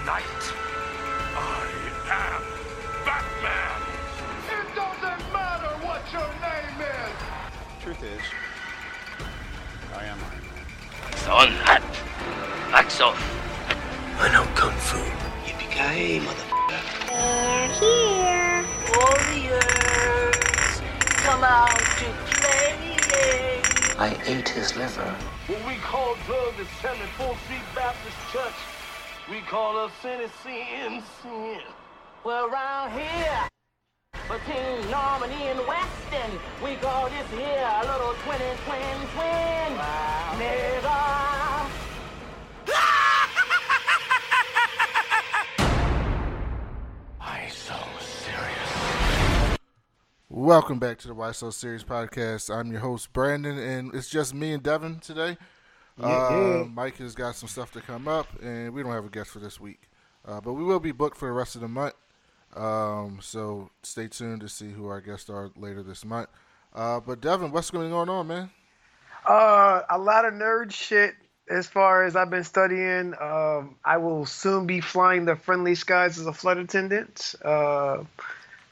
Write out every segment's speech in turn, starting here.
night. I am Batman. It doesn't matter what your name is. Truth is, I am Iron Man. On hat. Wax off. I know Kung Fu. Yippee-ki-yay, motherfucker. They're here. Warriors, come out to play. I ate his liver. What we call drugs is selling Full Street Baptist Church. We call us sin. Well, around here, between Normandy and Weston, we call this here a little twin. Wow. Nigga. Why so serious? Welcome back to the Why So Serious podcast. I'm your host, Brandon, and it's just me and Devin today. Mike has got some stuff to come up, and we don't have a guest for this week. But we will be booked for the rest of the month. So stay tuned to see who our guests are later this month. But Devin, what's going on, man? A lot of nerd shit as far as I've been studying. I will soon be flying the friendly skies as a flight attendant.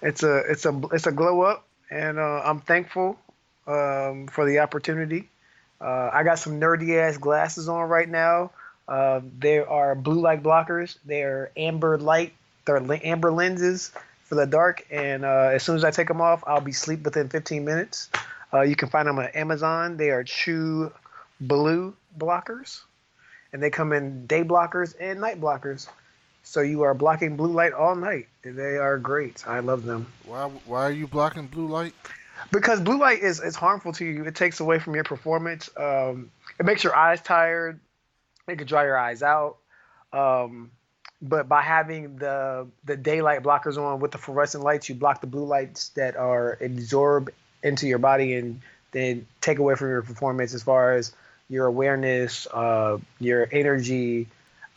It's a glow up, and I'm thankful for the opportunity. I got some nerdy ass glasses on right now. They are blue light blockers. They're amber light. They're amber lenses for the dark. And as soon as I take them off, I'll be asleep within 15 minutes. You can find them on Amazon. They are true blue blockers, and they come in day blockers and night blockers. So you are blocking blue light all night. They are great. I love them. Why are you blocking blue light? Because blue light is harmful to you. It takes away from your performance. It makes your eyes tired. It can dry your eyes out. But by having the daylight blockers on with the fluorescent lights, you block the blue lights that are absorbed into your body and then take away from your performance as far as your awareness, your energy,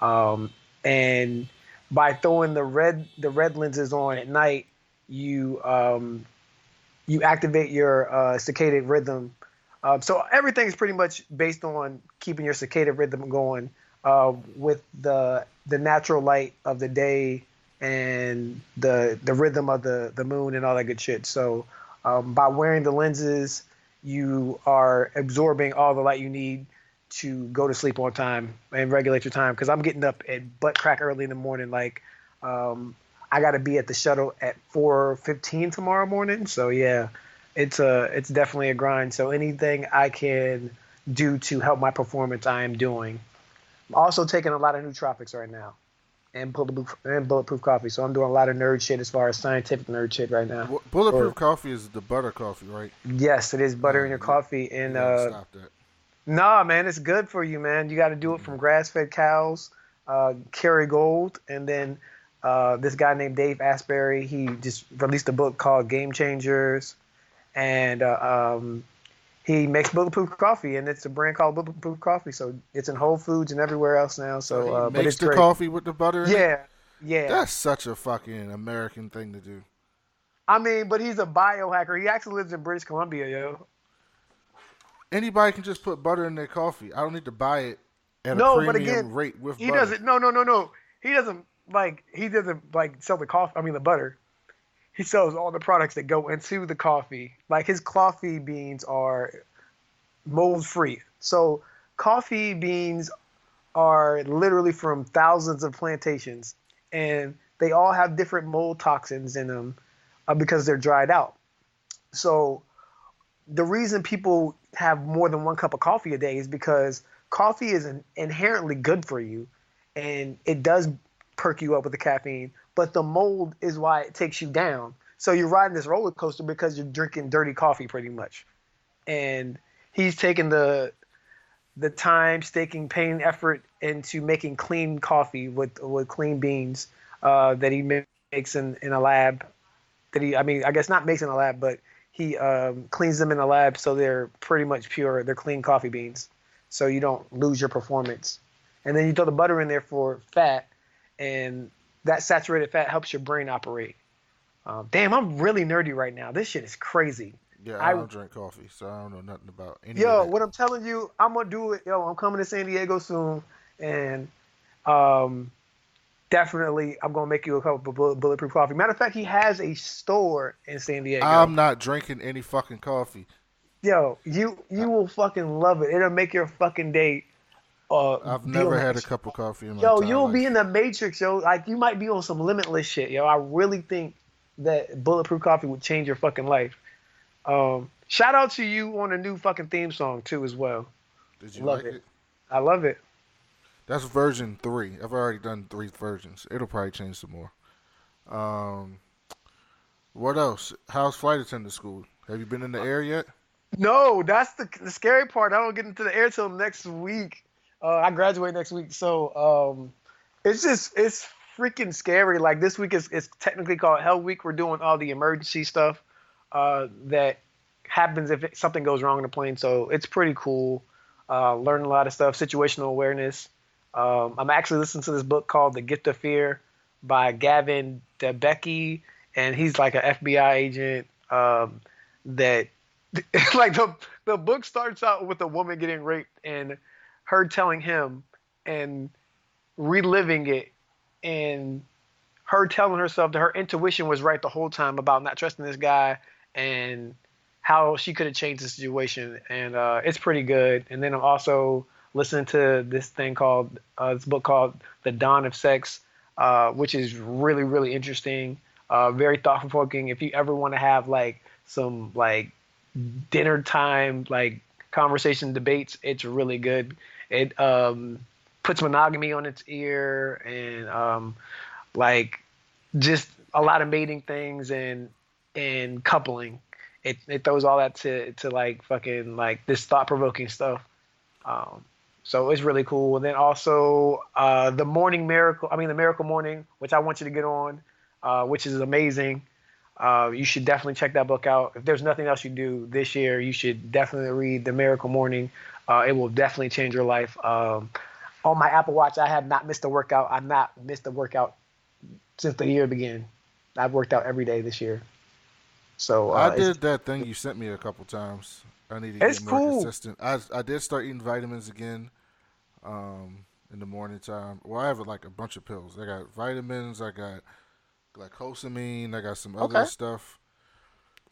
and by throwing the red lenses on at night, you activate your circadian rhythm. So everything is pretty much based on keeping your circadian rhythm going with the natural light of the day and the rhythm of the moon and all that good shit. So by wearing the lenses, you are absorbing all the light you need to go to sleep on time and regulate your time. Because I'm getting up at butt crack early in the morning. Like I got to be at the shuttle at 4:15 tomorrow morning. So yeah, it's definitely a grind. So anything I can do to help my performance, I am doing. I'm also taking a lot of nootropics right now, and bulletproof coffee. So I'm doing a lot of nerd shit as far as scientific nerd shit right now. Bulletproof coffee is the butter coffee, right? Yes, it is butter in your coffee. And stop that. Nah, man, it's good for you, man. You got to do it from grass-fed cows, Kerrygold, and then this guy named Dave Asbury, he just released a book called Game Changers, and he makes bulletproof coffee, and it's a brand called Bulletproof Coffee. So it's in Whole Foods and everywhere else now. So he makes it's the great. coffee with the butter in it? Yeah. That's such a fucking American thing to do. I mean, but he's a biohacker. He actually lives in British Columbia, yo. Anybody can just put butter in their coffee. I don't need to buy it at a premium rate with butter. Doesn't. No. He doesn't sell the coffee. I mean, the butter. He sells all the products that go into the coffee. Like his coffee beans are mold free. So coffee beans are literally from thousands of plantations, and they all have different mold toxins in them because they're dried out. So the reason people have more than one cup of coffee a day is because coffee is inherently good for you, and it does perk you up with the caffeine, but the mold is why it takes you down. So you're riding this roller coaster because you're drinking dirty coffee pretty much. And he's taken the time, staking, pain, effort into making clean coffee with clean beans that he makes in a lab. I guess not makes in a lab, but he cleans them in a lab so they're pretty much pure. They're clean coffee beans, so you don't lose your performance. And then you throw the butter in there for fat, and that saturated fat helps your brain operate. Damn, I'm really nerdy right now. This shit is crazy. Yeah, I don't drink coffee, so I don't know nothing about any Yo, of that. what I'm telling you, I'm going to do it. Yo, I'm coming to San Diego soon, and definitely, I'm gonna make you a cup of bulletproof coffee. Matter of fact, he has a store in San Diego. I'm not drinking any fucking coffee. Yo, you will fucking love it. It'll make your fucking day. I've never had a cup of coffee in my Yo, entire you'll life. be in the Matrix, yo. Like you might be on some limitless shit, yo. I really think that bulletproof coffee would change your fucking life. Shout out to you on a new fucking theme song too, as well. Did you Love like it? it? I love it. That's version 3. I've already done 3 versions. It'll probably change some more. What else? How's flight attendant school? Have you been in the air yet? No, that's the scary part. I don't get into the air till next week. I graduate next week, so it's freaking scary. Like this week is technically called Hell Week. We're doing all the emergency stuff that happens if something goes wrong in the plane. So it's pretty cool. Learning a lot of stuff, situational awareness. I'm actually listening to this book called The Gift of Fear by Gavin DeBecky, and he's like an FBI agent that like the book starts out with a woman getting raped and her telling him and reliving it and her telling herself that her intuition was right the whole time about not trusting this guy and how she could have changed the situation. And it's pretty good. And then I'm also listening to this book called The Dawn of Sex, which is really, really interesting, very thought-provoking. If you ever want to have like some like dinner time like conversation debates, it's really good. It puts monogamy on its ear and like just a lot of mating things and coupling. It throws all that to like fucking like this thought-provoking stuff. So it's really cool. And then also the Miracle Morning, which I want you to get on, which is amazing. You should definitely check that book out. If there's nothing else you do this year, you should definitely read The Miracle Morning. It will definitely change your life. On my Apple Watch, I have not missed a workout. I've not missed a workout since the year began. I've worked out every day this year. So I did that thing you sent me a couple times. I need to get more consistent. I did start eating vitamins again in the morning time. Well, I have like a bunch of pills. I got vitamins. I got glycosamine. I got some other stuff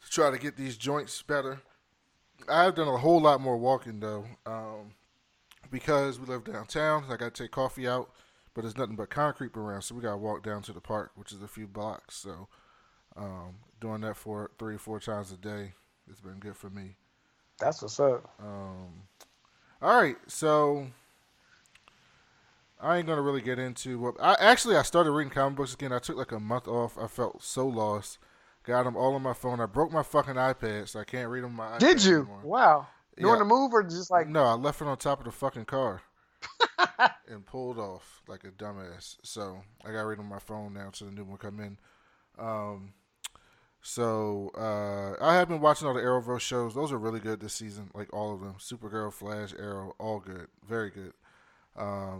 to try to get these joints better. I've done a whole lot more walking though, because we live downtown. I got to take coffee out, but there's nothing but concrete around, so we got to walk down to the park, which is a few blocks. So doing that for 3 or 4 times a day, it's been good for me. That's what's up. All right, so I ain't gonna really get into what. I started reading comic books again. I took like a month off. I felt so lost. Got them all on my phone. I broke my fucking iPad, so I can't read them on my iPad. Did you? Anymore. Wow. You on the move or just like? No, I left it on top of the fucking car and pulled off like a dumbass. So I got to read on my phone now till the new one come in. So I have been watching all the Arrowverse shows. Those are really good this season, like all of them. Supergirl, Flash, Arrow, all good, very good.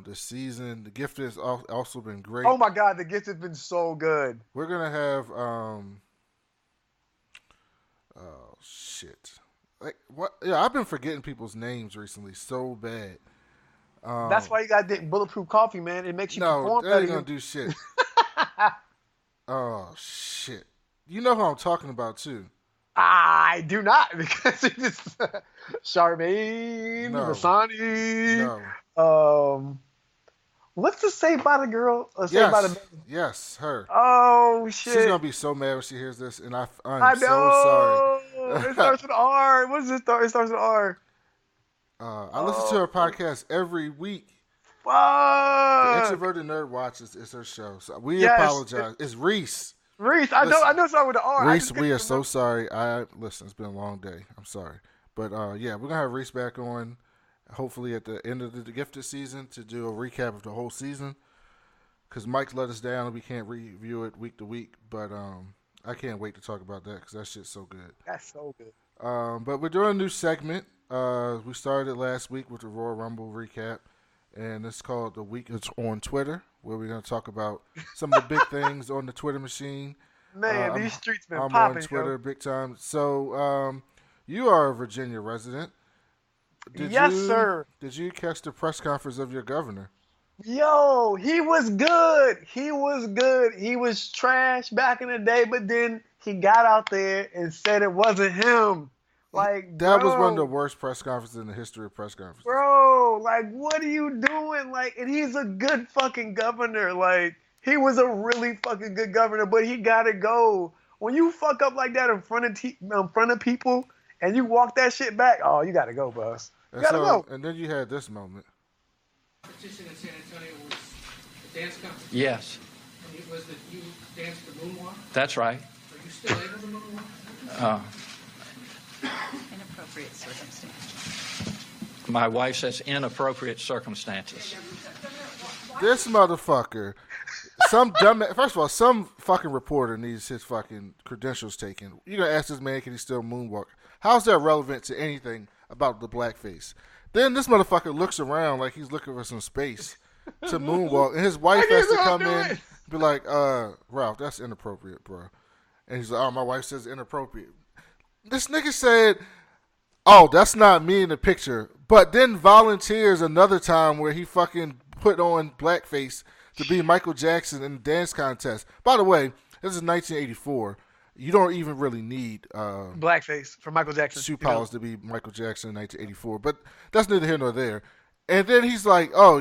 This season, The Gifted has also been great. Oh my God, The Gifted has been so good. We're gonna have oh shit, like what? Yeah, I've been forgetting people's names recently so bad. That's why you got to bulletproof coffee, man. It makes you perform better. No, that ain't gonna do shit. Oh shit. You know who I'm talking about too. I do not, because it just Charmaine, Masani. No. What's the Saved by the Girl? Yes, her. Oh shit. She's gonna be so mad when she hears this, and I'm I know. so sorry. It starts with R. What does it start? It starts with R. I listen to her podcast every week. Fuck. The Introverted Nerd Watch is her show. So we apologize. It's Reese. Reese, I know something with the R. Reese, we are so sorry. Listen, it's been a long day. I'm sorry. But yeah, we're gonna have Reese back on, hopefully at the end of the Gifted season, to do a recap of the whole season. Because Mike let us down and we can't review it week to week. But I can't wait to talk about that because that shit's so good. That's so good. But we're doing a new segment. We started last week with the Royal Rumble recap, and it's called The Week It's on Twitter, where we're going to talk about some of the big things on the Twitter machine. Man, these streets been popping. I'm on Twitter big time. So you are a Virginia resident. Yes, sir. Did you catch the press conference of your governor? Yo, he was good. He was good. He was trash back in the day, but then he got out there and said it wasn't him. Like, that was one of the worst press conferences in the history of press conferences. Bro, like, what are you doing? Like, and he's a good fucking governor. Like, he was a really fucking good governor, but he gotta go. When you fuck up like that in front of people and you walk that shit back, oh, you gotta go, boss. You gotta go. And then you had this moment. Competition in San Antonio was a dance competition. Yes. And it was that you danced the moonwalk? That's right. Are you still able to moonwalk? Inappropriate circumstances. My wife says inappropriate circumstances. This motherfucker. First of all, some fucking reporter needs his fucking credentials taken. You're going to ask this man, can he still moonwalk? How's that relevant to anything about the blackface? Then this motherfucker looks around like he's looking for some space to moonwalk. And his wife has to come in and be like, Ralph, that's inappropriate, bro. And he's like, oh, my wife says inappropriate. This nigga said, oh, that's not me in the picture. But then volunteers another time where he fucking put on blackface to be Michael Jackson in the dance contest. By the way, this is 1984. You don't even really need blackface for Michael Jackson shoe polish to be Michael Jackson in 1984. But that's neither here nor there. And then he's like, oh,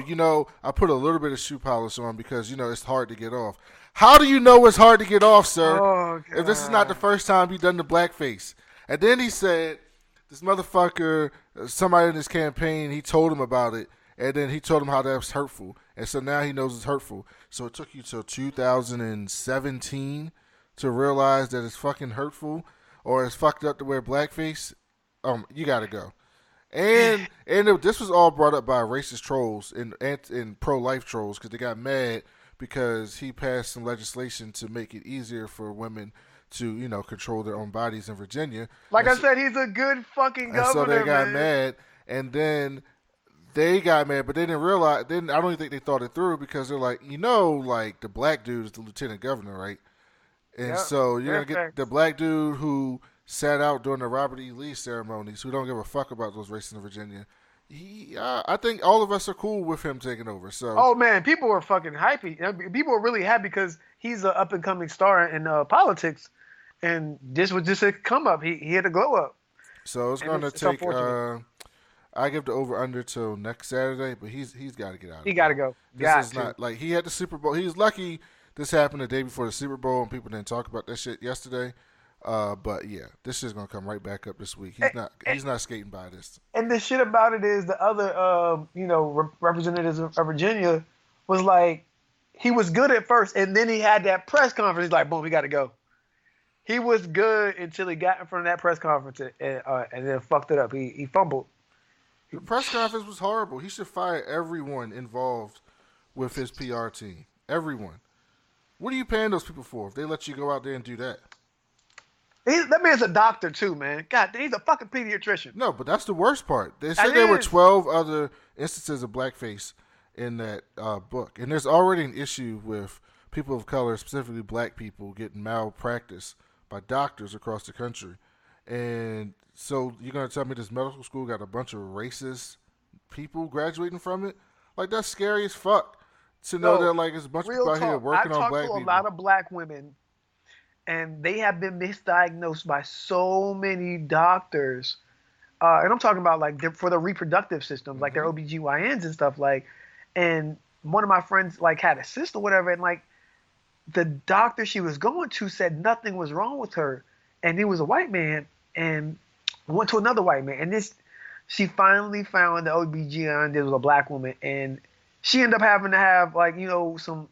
I put a little bit of shoe polish on because, it's hard to get off. How do you know it's hard to get off, sir? Oh, if this is not the first time you've done the blackface. And then he said, this motherfucker, somebody in his campaign, he told him about it. And then he told him how that was hurtful. And so now he knows it's hurtful. So it took you till 2017 to realize that it's fucking hurtful or it's fucked up to wear blackface. You got to go. And this was all brought up by racist trolls and pro-life trolls because they got mad because he passed some legislation to make it easier for women to, control their own bodies in Virginia. Like I said, he's a good fucking governor, so they got mad, and then they got mad, but they didn't realize. Then I don't even think they thought it through because they're like, like the black dude is the lieutenant governor, right? And so you're gonna get the black dude who sat out during the Robert E. Lee ceremonies, who don't give a fuck about those races in Virginia. I think all of us are cool with him taking over. So, oh man, people were fucking hypey. People were really happy because he's an up and coming star in politics, and this was just a come up. He had a glow up. So it's going to take. I give the over under till next Saturday, but he's got to get out. He got to go. This is not like he had the Super Bowl. He's lucky this happened the day before the Super Bowl, and people didn't talk about that shit yesterday. But yeah, this shit's gonna come right back up this week. He's not skating by this. And the shit about it is the other, representatives of Virginia was like, he was good at first, and then he had that press conference. He's like, boom, we got to go. He was good until he got in front of that press conference and then fucked it up. He fumbled. The press conference was horrible. He should fire everyone involved with his PR team. Everyone. What are you paying those people for if they let you go out there and do that? That man's a doctor too, man. God, he's a fucking pediatrician. No, but that's the worst part. They said there were 12 other instances of blackface in that book. And there's already an issue with people of color, specifically black people, getting malpractice by doctors across the country. And so you're going to tell me this medical school got a bunch of racist people graduating from it? Like, that's scary as fuck to know that, like, there's a bunch of people out here working on black people. I talked to a lot of black women, and they have been misdiagnosed by so many doctors. And I'm talking about, like, for the reproductive systems, like their OBGYNs and stuff. Like, and one of my friends, like, had a cyst or whatever, and, like, the doctor she was going to said nothing was wrong with her. And he was a white man, and went to another white man. And she finally found the OBGYN that was a black woman, and she ended up having to have, like, some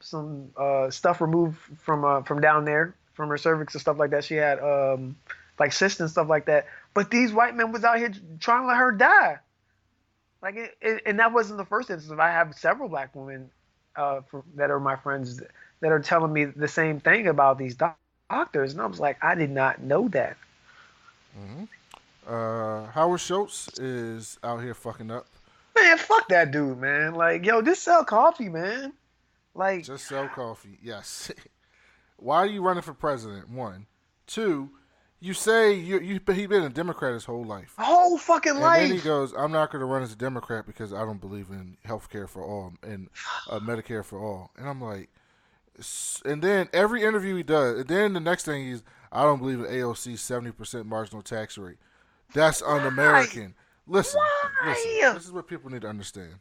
stuff removed from down there, from her cervix and stuff like that. She had like cysts and stuff like that. But these white men was out here trying to let her die. Like, and that wasn't the first instance. I have several black women that are my friends that are telling me the same thing about these doctors, and I was like, I did not know that. Mm-hmm. Howard Schultz is out here fucking up. Man, fuck that dude, man. Like, yo, just sell coffee, man. Like, just sell coffee. Yes. Why are you running for president? 1, 2. You say he's been a Democrat his whole life. Whole fucking life. And then he goes, I'm not going to run as a Democrat because I don't believe in health care for all and Medicare for all. And I'm like, and then every interview he does, and then the next thing I don't believe in AOC's 70% marginal tax rate. That's un-American. Listen, this is what people need to understand.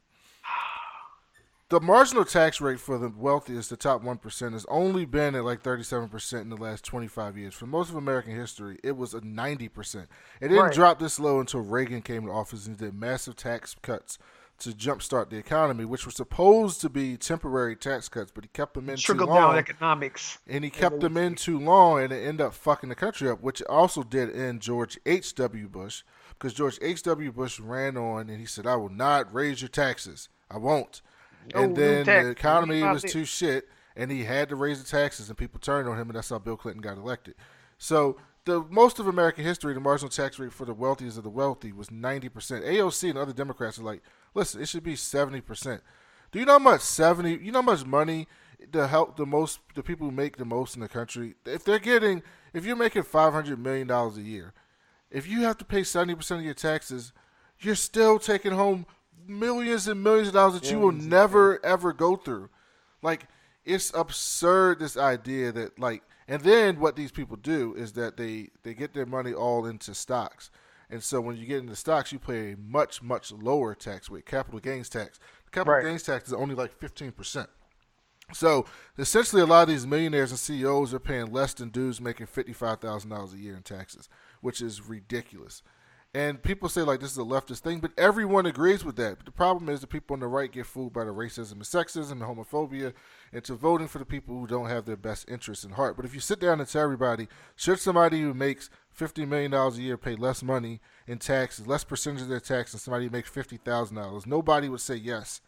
The marginal tax rate for the wealthiest, the top 1%, has only been at like 37% in the last 25 years. For most of American history, it was a 90%. It didn't drop this low until Reagan came to office and did massive tax cuts to jumpstart the economy, which were supposed to be temporary tax cuts, but he kept them in too long. Trickle-down economics. And he kept them in too long, and it ended up fucking the country up, which also did end George H.W. Bush, because George H.W. Bush ran on and he said, I will not raise your taxes. I won't. And then the economy was too shit, and he had to raise the taxes, and people turned on him, and that's how Bill Clinton got elected. So most of American history, the marginal tax rate for the wealthiest of the wealthy was 90%. AOC and other Democrats are like, listen, it should be 70%. Do you know how much you know how much money to help the people who make the most in the country? If you're making $500 million a year, if you have to pay 70% of your taxes, you're still taking home millions and millions of dollars that you will never ever go through. Like, it's absurd, this idea that, like, and then what these people do is that they get their money all into stocks. And so when you get into stocks, you pay a much, much lower tax rate, capital gains tax. Capital gains tax is only like 15%. So essentially a lot of these millionaires and CEOs are paying less than dudes making $55,000 a year in taxes, which is ridiculous. And people say, like, this is a leftist thing, but everyone agrees with that. But the problem is the people on the right get fooled by the racism and sexism and homophobia into voting for the people who don't have their best interests in heart. But if you sit down and tell everybody, should somebody who makes $50 million a year pay less money in taxes, less percentage of their tax than somebody who makes $50,000, nobody would say yes.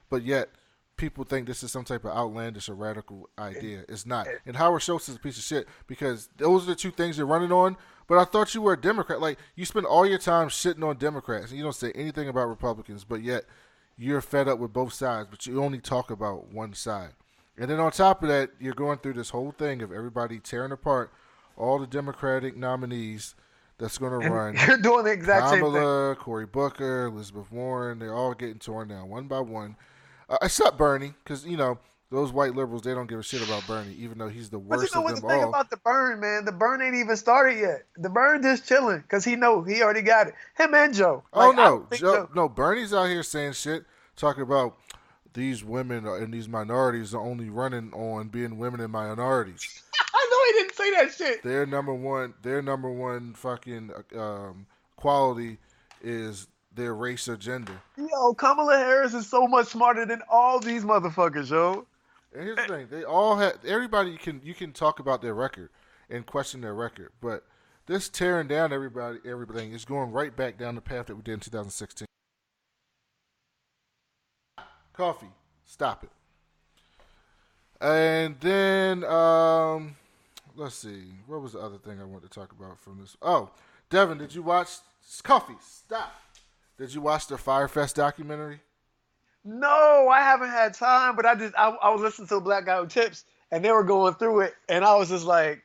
But yet people think this is some type of outlandish or radical idea. It's not. And Howard Schultz is a piece of shit because those are the two things you're running on. But I thought you were a Democrat. Like, you spend all your time shitting on Democrats, and you don't say anything about Republicans, but yet you're fed up with both sides, but you only talk about one side. And then on top of that, you're going through this whole thing of everybody tearing apart all the Democratic nominees that's going to run. You're doing the exact same thing. Kamala, Cory Booker, Elizabeth Warren, they're all getting torn down one by one. Except Bernie, because, you know, those white liberals, they don't give a shit about Bernie, even though he's the worst of them all. But you know what the thing about the Burn, man? The Burn ain't even started yet. The Burn just chilling because he already got it. Him and Joe. No, Bernie's out here saying shit, talking about these women and these minorities are only running on being women and minorities. I know he didn't say that shit. Their number one fucking quality is their race or gender. Yo, Kamala Harris is so much smarter than all these motherfuckers, yo. And here's the thing: they all have everybody. You can talk about their record and question their record, but this tearing down everything is going right back down the path that we did in 2016. Coffee, stop it. And then let's see, what was the other thing I wanted to talk about from this? Oh, Devin, did you watch Coffee? Stop. Did you watch the Fyre Fest documentary? No, I haven't had time, but I was listening to a Black Guy Who Tips, and they were going through it, and I was just like,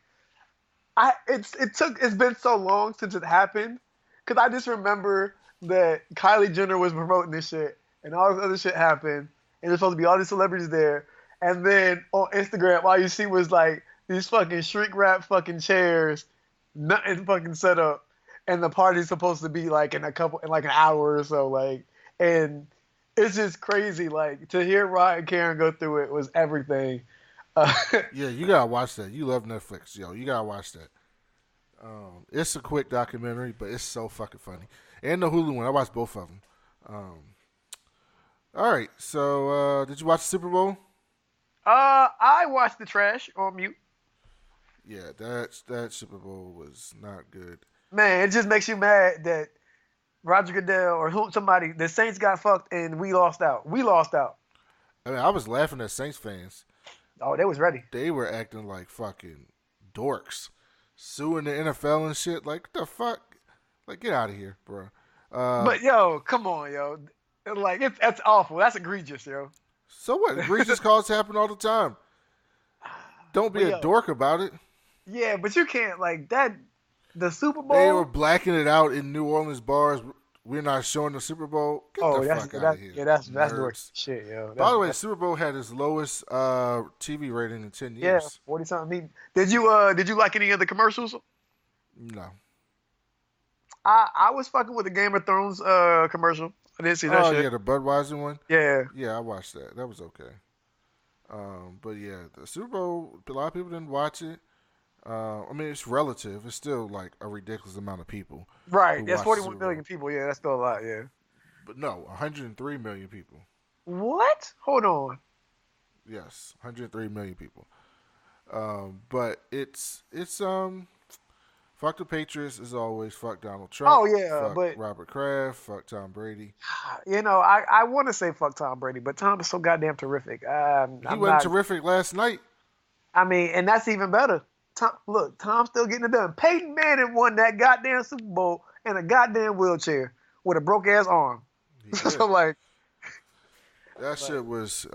it's been so long since it happened, because I just remember that Kylie Jenner was promoting this shit, and all this other shit happened, and there's supposed to be all these celebrities there, and then on Instagram, all you see was like these fucking shrink wrap fucking chairs, nothing fucking set up, and the party's supposed to be like in an hour or so, like, and it's just crazy. Like, to hear Ryan and Karen go through it was everything. Yeah, you gotta watch that. You love Netflix, yo. You gotta watch that. It's a quick documentary, but it's so fucking funny. And the Hulu one, I watched both of them. All right, so did you watch the Super Bowl? I watched the trash on mute. Yeah, that Super Bowl was not good. Man, it just makes you mad that Roger Goodell or somebody, the Saints got fucked and we lost out. We lost out. I mean, I was laughing at Saints fans. Oh, they was ready. They were acting like fucking dorks, suing the NFL and shit. Like, what the fuck? Like, get out of here, bro. But yo, come on, yo. Like, that's awful. That's egregious, yo. So what? Egregious calls happen all the time. Don't be a dork about it. Yeah, but you can't, like, that. The Super Bowl. They were blacking it out in New Orleans bars. We're not showing the Super Bowl. Get the fuck out of here. Yeah, that's dorky shit, yo. By the way, Super Bowl had its lowest TV rating in 10 years. Yeah, 40 something. Did you like any of the commercials? No. I was fucking with the Game of Thrones commercial. I didn't see that shit. Oh yeah, the Budweiser one. Yeah. Yeah, I watched that. That was okay. But yeah, the Super Bowl. A lot of people didn't watch it. I mean, it's relative. It's still like a ridiculous amount of people. Right. That's 41 million people. Yeah, that's still a lot. Yeah. But no, 103 million people. What? Hold on. Yes, 103 million people. But it's fuck the Patriots as always. Fuck Donald Trump. Oh yeah, fuck but Robert Kraft. Fuck Tom Brady. You know, I want to say fuck Tom Brady, but Tom is so goddamn terrific. He wasn't terrific last night. I mean, and that's even better. Tom's still getting it done. Peyton Manning won that goddamn Super Bowl in a goddamn wheelchair with a broke ass arm. So like, that shit was.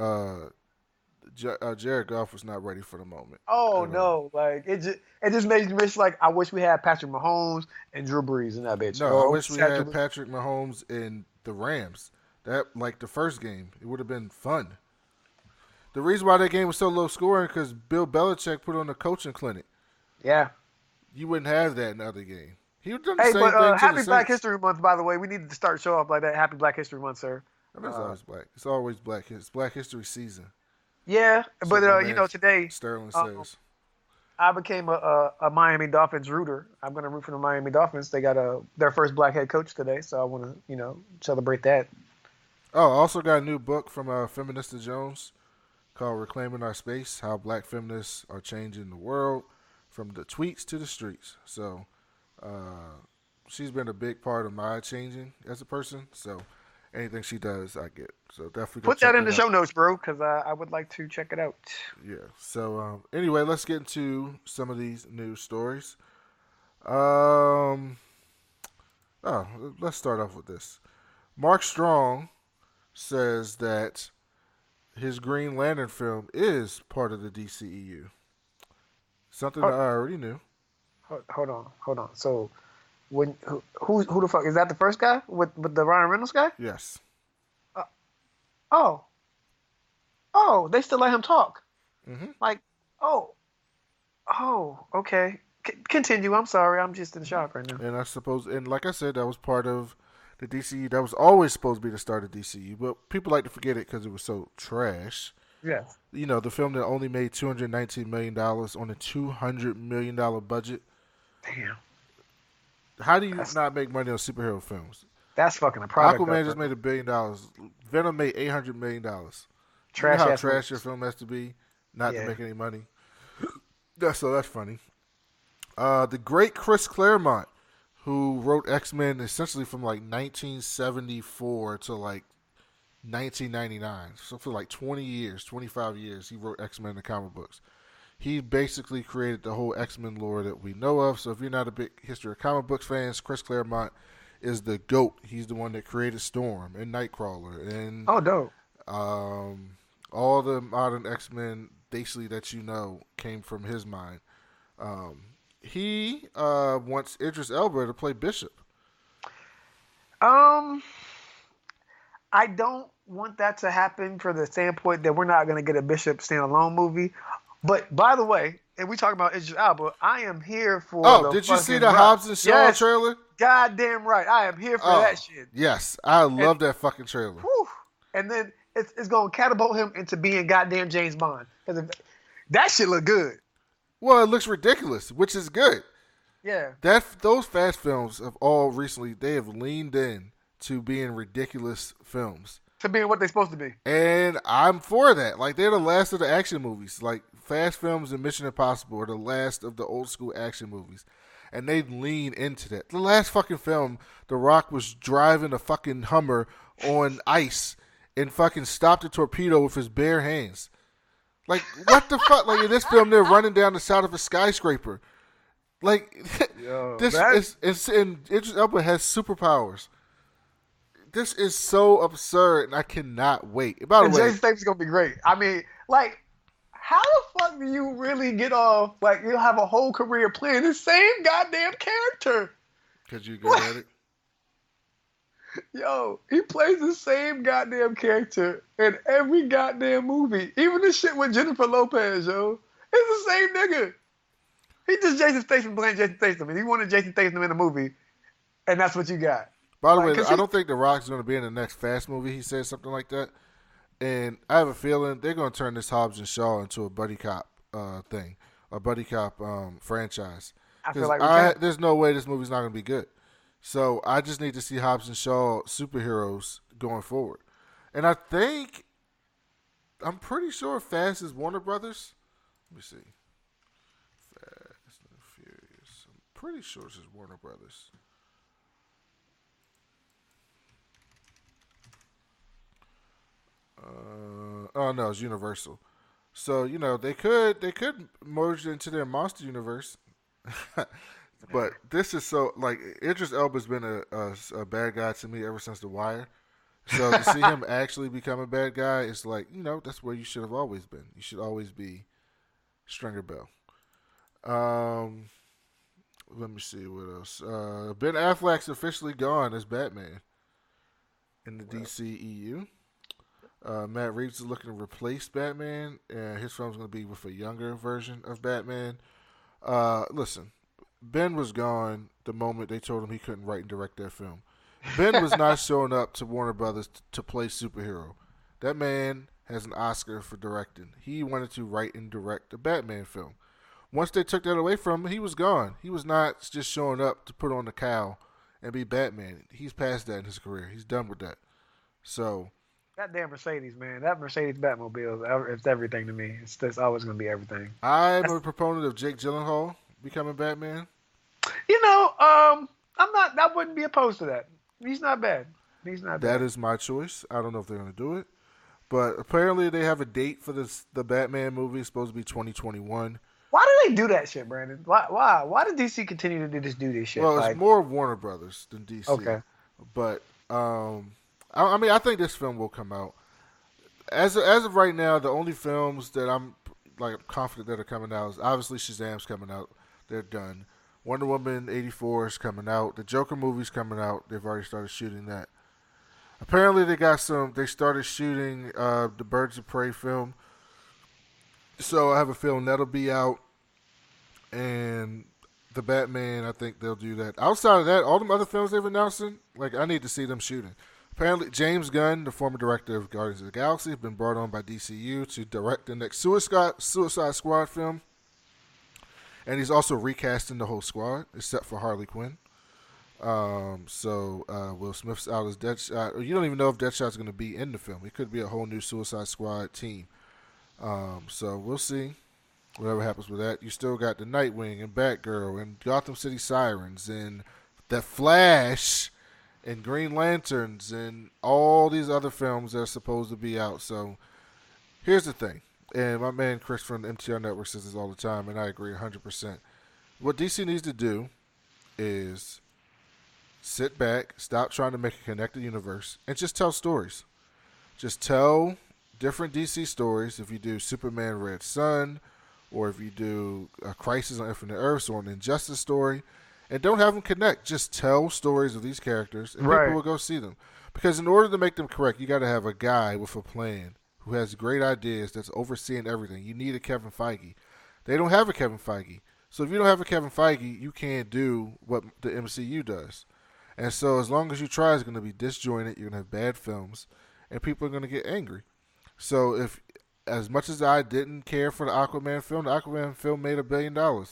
Jared Goff was not ready for the moment. Oh no! Like it just makes me wish. Like I wish we had Patrick Mahomes and Drew Brees in that bitch. No, I wish we had Patrick Mahomes in the Rams. That like the first game, it would have been fun. The reason why that game was so low scoring because Bill Belichick put on a coaching clinic. Yeah. You wouldn't have that in the other game. He would have done the same thing to Happy the Black Saints. History Month, by the way. We needed to start show off like that. Happy Black History Month, sir. I mean, it's always black. It's always black. It's Black History season. Yeah, but you know, today Sterling says I became a Miami Dolphins rooter. I'm going to root for the Miami Dolphins. They got their first black head coach today, so I want to celebrate that. Oh, I also got a new book from Feminista Jones called "Reclaiming Our Space: How Black Feminists Are Changing the World from the Tweets to the Streets." So, she's been a big part of my changing as a person. So, anything she does, I get. So definitely put that in the show notes, bro, because I would like to check it out. Yeah. So anyway, let's get into some of these news stories. Let's start off with this. Mark Strong says that his Green Lantern film is part of the DCEU. Something that I already knew. Hold on. So, who the fuck is that? The first guy with the Ryan Reynolds guy? Yes. They still let him talk. Mm-hmm. Like, okay. Continue. I'm sorry. I'm just in shock right now. And I suppose, and like I said, that was part of the DCU. That was always supposed to be the start of DCU, but people like to forget it because it was so trash. Yes. You know, the film that only made $219 million on a $200 million budget. Damn. How do you not make money on superhero films? That's fucking a product. Aquaman just made $1 billion. Venom made $800 million. Trash. You know how trash your film has to be not to make any money. That's funny. The great Chris Claremont, who wrote X-Men essentially from like 1974 to like 1999. So for like 25 years, he wrote X-Men in the comic books. He basically created the whole X-Men lore that we know of. So if you're not a big History of Comic Books fans, Chris Claremont is the GOAT. He's the one that created Storm and Nightcrawler and dope. All the modern X-Men basically that you know came from his mind. He wants Idris Elba to play Bishop. I don't want that to happen for the standpoint that we're not going to get a Bishop standalone movie. But by the way, and we talk about Idris Elba, I am here for. Oh, did you see the Hobbs and Shaw trailer? Goddamn right, I am here for that shit. Yes, I love that fucking trailer. Whew, and then it's going to catapult him into being goddamn James Bond because that shit look good. Well, it looks ridiculous, which is good. Yeah. Those fast films have all recently, they have leaned in to being ridiculous films. To being what they're supposed to be. And I'm for that. Like, they're the last of the action movies. Like, fast films and Mission Impossible are the last of the old school action movies. And they lean into that. The last fucking film, The Rock was driving a fucking Hummer on ice and fucking stopped a torpedo with his bare hands. Like, what the fuck? Like, in this film, they're running down the side of a skyscraper. Like, and Idris Elba has superpowers. This is so absurd, and I cannot wait. By the way, Jason Statham's gonna be great. I mean, like, how the fuck do you really get off? Like, you'll have a whole career playing the same goddamn character. Because you're good at it? Yo, he plays the same goddamn character in every goddamn movie. Even the shit with Jennifer Lopez, yo. It's the same nigga. He just Jason Statham playing Jason Statham. And he wanted Jason Statham in the movie. And that's what you got. By the way, I don't think The Rock's going to be in the next Fast movie. He said something like that. And I have a feeling they're going to turn this Hobbs and Shaw into a buddy cop thing. A buddy cop franchise. I feel like there's no way this movie's not going to be good. So I just need to see Hobbs and Shaw superheroes going forward. And I'm pretty sure Fast is Warner Brothers. Let me see. Fast and Furious. I'm pretty sure this is Warner Brothers. Oh no, it's Universal. So they could merge into their monster universe. But this is so, like, Idris Elba's been a bad guy to me ever since The Wire. So to see him actually become a bad guy, it's like, that's where you should have always been. You should always be Stringer Bell. Let me see what else. Ben Affleck's officially gone as Batman in the DCEU. Matt Reeves is looking to replace Batman, and his film's going to be with a younger version of Batman. Listen. Ben was gone the moment they told him he couldn't write and direct that film. Ben was not showing up to Warner Brothers to play superhero. That man has an Oscar for directing. He wanted to write and direct a Batman film. Once they took that away from him, he was gone. He was not just showing up to put on the cowl and be Batman. He's past that in his career. He's done with that. So, that damn Mercedes, man. That Mercedes Batmobile, it's everything to me. It's always going to be everything. I'm a proponent of Jake Gyllenhaal becoming Batman. I wouldn't be opposed to that. He's not bad. That is my choice. I don't know if they're going to do it. But apparently they have a date for the Batman movie. It's supposed to be 2021. Why do they do that shit, Brandon? Why did DC continue to do this shit? Well, it's more Warner Brothers than DC. Okay. But, I think this film will come out. As of right now, the only films that I'm confident that are coming out is obviously Shazam's coming out. They're done. Wonder Woman 84 is coming out. The Joker movie's coming out. They've already started shooting that. Apparently they started shooting the Birds of Prey film. So I have a feeling that'll be out. And the Batman, I think they'll do that. Outside of that, all them other films they've announced, I need to see them shooting. Apparently James Gunn, the former director of Guardians of the Galaxy, has been brought on by DCU to direct the next Suicide Squad film. And he's also recasting the whole squad, except for Harley Quinn. So Will Smith's out as Deadshot. You don't even know if Deadshot's going to be in the film. It could be a whole new Suicide Squad team. So we'll see whatever happens with that. You still got the Nightwing and Batgirl and Gotham City Sirens and The Flash and Green Lanterns and all these other films that are supposed to be out. So here's the thing. And my man Chris from the MTR Network says this all the time, and I agree 100%. What DC needs to do is sit back, stop trying to make a connected universe, and just tell stories. Just tell different DC stories. If you do Superman Red Sun, or if you do a Crisis on Infinite Earths or an Injustice story, and don't have them connect. Just tell stories of these characters, and people will go see them. Because in order to make them correct, you got to have a guy with a plan who has great ideas that's overseeing everything. You need a Kevin Feige. They don't have a Kevin Feige. So if you don't have a Kevin Feige, you can't do what the MCU does. And so as long as you try, it's going to be disjointed. You're going to have bad films, and people are going to get angry. So if, as much as I didn't care for the Aquaman film made $1 billion.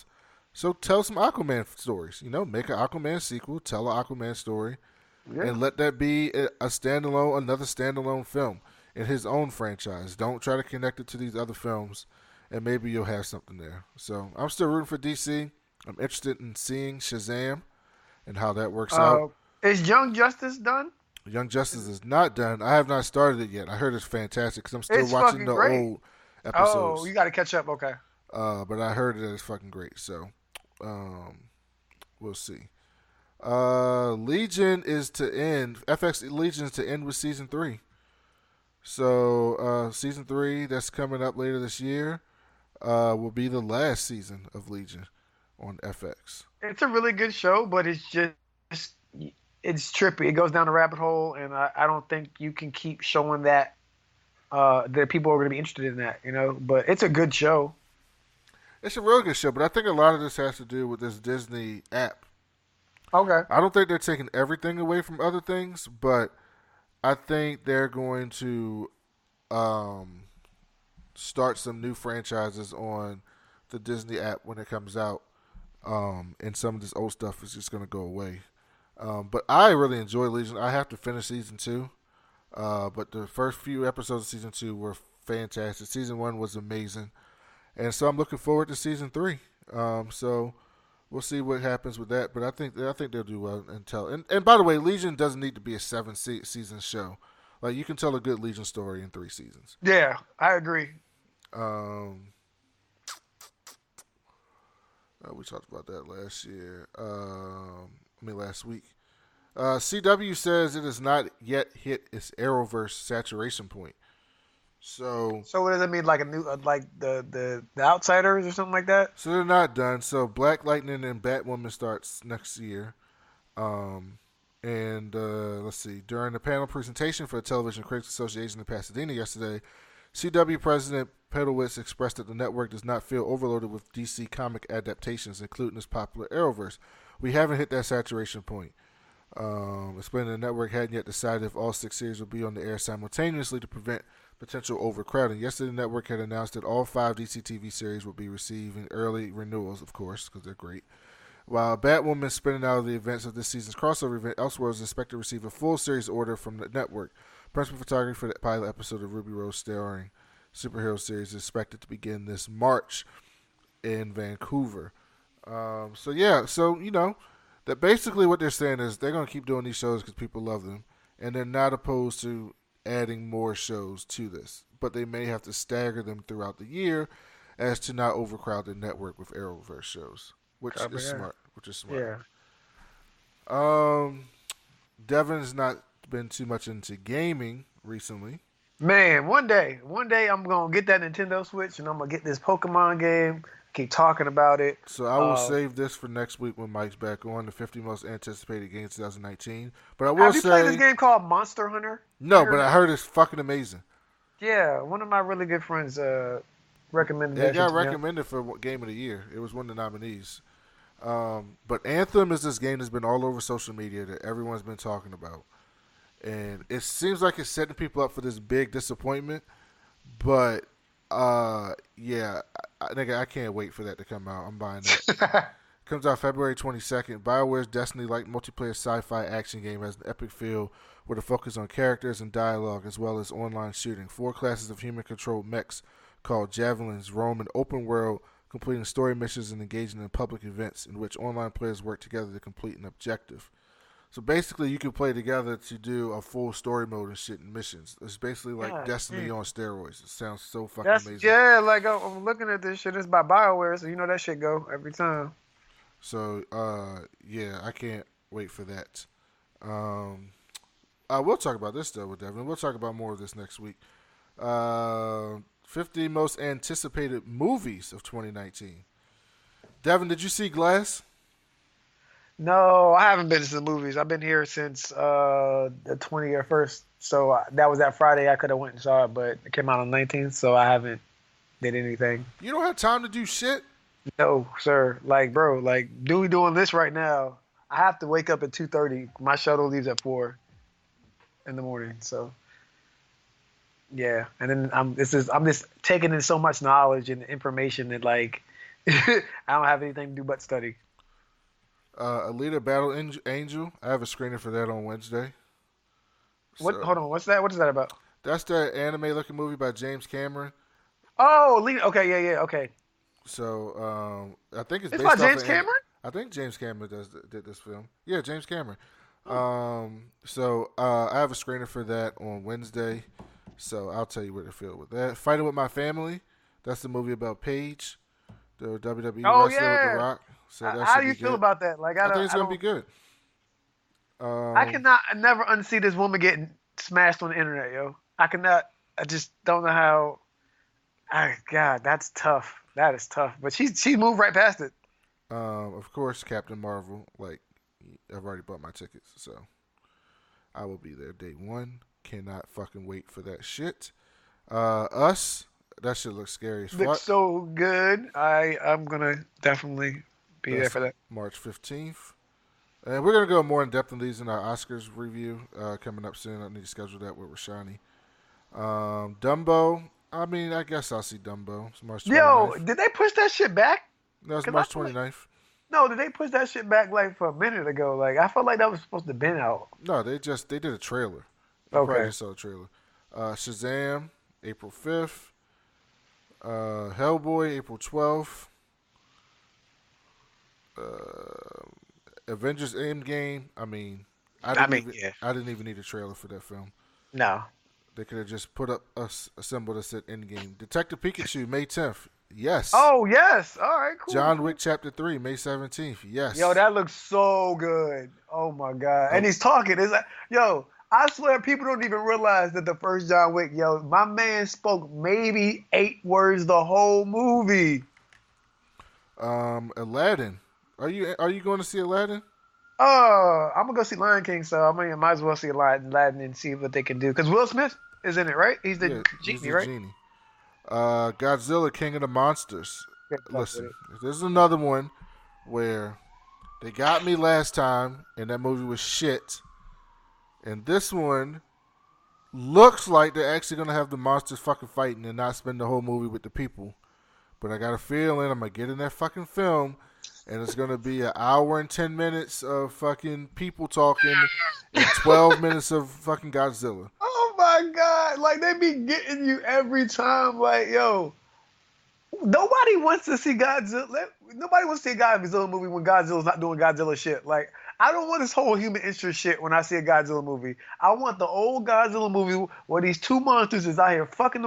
So tell some Aquaman stories. Make an Aquaman sequel, tell an Aquaman story, and let that be another standalone film in his own franchise. Don't try to connect it to these other films, and maybe you'll have something there. So I'm still rooting for DC. I'm interested in seeing Shazam and how that works out. Is Young Justice done? Young Justice is not done. I have not started it yet. I heard it's fantastic because I'm still watching the old episodes. Oh, you got to catch up. Okay. But I heard that it's fucking great. So we'll see. Legion is to end. FX Legion is to end with season 3. So season 3 that's coming up later this year. will be the last season of Legion on FX. It's a really good show, but it's trippy. It goes down a rabbit hole, and I don't think you can keep showing that people are going to be interested in that, But it's a good show. It's a real good show, but I think a lot of this has to do with this Disney app. Okay. I don't think they're taking everything away from other things, but I think they're going to start some new franchises on the Disney app when it comes out, and some of this old stuff is just going to go away. But I really enjoy Legion. I have to finish season 2. But the first few episodes of season 2 were fantastic. Season 1 was amazing. And so I'm looking forward to season 3. So we'll see what happens with that. But I think they'll do well and tell. And by the way, Legion doesn't need to be a 7-season show. Like, you can tell a good Legion story in 3 seasons. Yeah, I agree. We talked about that last week. CW says it has not yet hit its Arrowverse saturation point. So what does that mean? Like a new, like the Outsiders or something like that? So they're not done. So Black Lightning and Batwoman starts next year. Let's see. During the panel presentation for the Television Critics Association in Pasadena yesterday, CW President Pedowitz expressed that the network does not feel overloaded with DC comic adaptations, including its popular Arrowverse. We haven't hit that saturation point. Explaining the network hadn't yet decided if all 6 series will be on the air simultaneously to prevent potential overcrowding. Yesterday, the network had announced that all 5 DC TV series will be receiving early renewals, of course, because they're great. While Batwoman spinning out of the events of this season's crossover event, elsewhere is expected to receive a full series order from the network. Principal photography for the pilot episode of Ruby Rose starring superhero series is expected to begin this March in Vancouver. That basically what they're saying is they're going to keep doing these shows because people love them, and they're not opposed to adding more shows to this. But they may have to stagger them throughout the year as to not overcrowd the network with Arrowverse shows, which is smart. Yeah. Devin's not been too much into gaming recently. Man, one day I'm going to get that Nintendo Switch, and I'm going to get this Pokemon game. Keep talking about it. So I will save this for next week when Mike's back on, the 50 most anticipated games 2019. But I will Have you played this game called Monster Hunter? No, but I heard it's fucking amazing. Yeah, one of my really good friends recommended that. It got recommended for Game of the Year. It was one of the nominees. But Anthem is this game that's been all over social media that everyone's been talking about. And it seems like it's setting people up for this big disappointment. But I can't wait for that to come out. I'm buying it. Comes out February 22nd. BioWare's Destiny-like multiplayer sci-fi action game has an epic feel with a focus on characters and dialogue as well as online shooting. 4 classes of human-controlled mechs called Javelins roam an open world, completing story missions and engaging in public events in which online players work together to complete an objective. So basically, you can play together to do a full story mode and shit and missions. It's basically like Destiny on steroids. It sounds so fucking amazing. Yeah, like I'm looking at this shit. It's by BioWare, so you know that shit go every time. So, I can't wait for that. We'll talk about this, though, with Devin. We'll talk about more of this next week. 50 most anticipated movies of 2019. Devin, did you see Glass? No, I haven't been to the movies. I've been here since the 21st. So that was that Friday. I could have went and saw it, but it came out on the 19th, so I haven't did anything. You don't have time to do shit? No, sir. Like, bro, doing this right now. I have to wake up at 2:30. My shuttle leaves at 4 in the morning. So, yeah. And then I'm just taking in so much knowledge and information that I don't have anything to do but study. Alita Battle Angel. I have a screener for that on Wednesday. Hold on. What's that? What is that about? That's the anime-looking movie by James Cameron. Oh, Alita. Okay, yeah, okay. So, I think it's based by off James Cameron? I think James Cameron did this film. Yeah, James Cameron. I have a screener for that on Wednesday. So I'll tell you what to feel with that. Fighting with My Family. That's the movie about Paige, the WWE wrestler with The Rock. So how do you feel about that? I think it's gonna be good. I never unsee this woman getting smashed on the internet, yo. I just don't know how. God, that's tough. That is tough, but she moved right past it. Of course, Captain Marvel. Like, I've already bought my tickets, so I will be there day one. Cannot fucking wait for that shit. Us, that shit looks scary as fuck. Looks so good. I'm gonna definitely be there for that. March 15th. And we're going to go more in depth on these in our Oscars review coming up soon. I need to schedule that with Rashani. Dumbo. I mean, I guess I'll see Dumbo. It's March 29th. Yo, did they push that shit back? No, it's March 29th. No, did they push that shit back like for a minute ago? Like, I felt like that was supposed to have been out. No, they did a trailer. Okay. Probably just saw a trailer. Shazam, April 5th. Hellboy, April 12th. Avengers Endgame. I mean, I didn't even need a trailer for that film. No. They could have just put up a symbol that said Endgame. Detective Pikachu, May 10th. Yes. Oh, yes. All right, cool. John Wick Chapter 3, May 17th. Yes. Yo, that looks so good. Oh, my God. And he's talking. It's like, yo, I swear people don't even realize that the first John Wick, yo, my man spoke maybe 8 words the whole movie. Aladdin. Are you going to see Aladdin? I'm gonna go see Lion King, so I mean, I might as well see Aladdin and see what they can do. Because Will Smith is in it, right? He's the genie, right? Genie. Godzilla, King of the Monsters. Listen, this is another one where they got me last time, and that movie was shit. And this one looks like they're actually gonna have the monsters fucking fighting and not spend the whole movie with the people. But I got a feeling I'm gonna get in that fucking film. And it's going to be an hour and 10 minutes of fucking people talking and 12 minutes of fucking Godzilla. Oh, my God. Like, they be getting you every time. Like, yo, nobody wants to see Godzilla. Nobody wants to see a Godzilla movie when Godzilla's not doing Godzilla shit. Like, I don't want this whole human interest shit when I see a Godzilla movie. I want the old Godzilla movie where these two monsters is out here fucking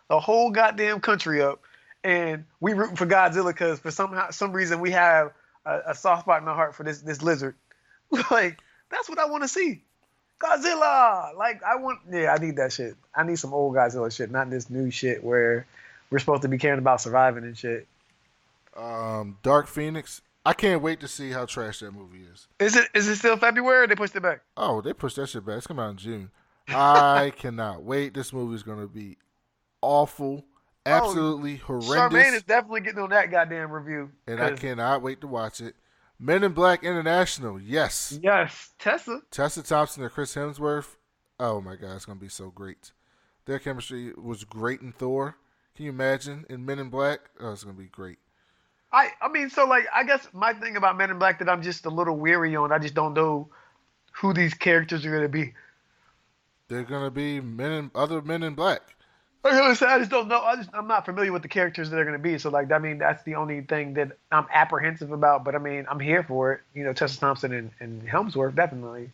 the whole goddamn country up. And we rooting for Godzilla because for some reason we have a soft spot in our heart for this lizard. Like, that's what I want to see. Godzilla! Like, I need that shit. I need some old Godzilla shit, not this new shit where we're supposed to be caring about surviving and shit. Dark Phoenix. I can't wait to see how trash that movie is. Is it still February or they pushed it back? Oh, they pushed that shit back. It's coming out in June. I cannot wait. This movie is going to be awful. Absolutely horrendous. Charmaine is definitely getting on that goddamn review. And I cannot wait to watch it. Men in Black International. Yes. Yes. Tessa Thompson and Chris Hemsworth. Oh, my God. It's going to be so great. Their chemistry was great in Thor. Can you imagine? In Men in Black? Oh, it's going to be great. I mean, so, like, I guess my thing about Men in Black that I'm just a little weary on, I just don't know who these characters are going to be. They're going to be other Men in Black. I just don't know. I'm not familiar with the characters that are going to be. So, like, I mean, that's the only thing that I'm apprehensive about. But, I mean, I'm here for it. You know, Tessa Thompson and Helmsworth, definitely.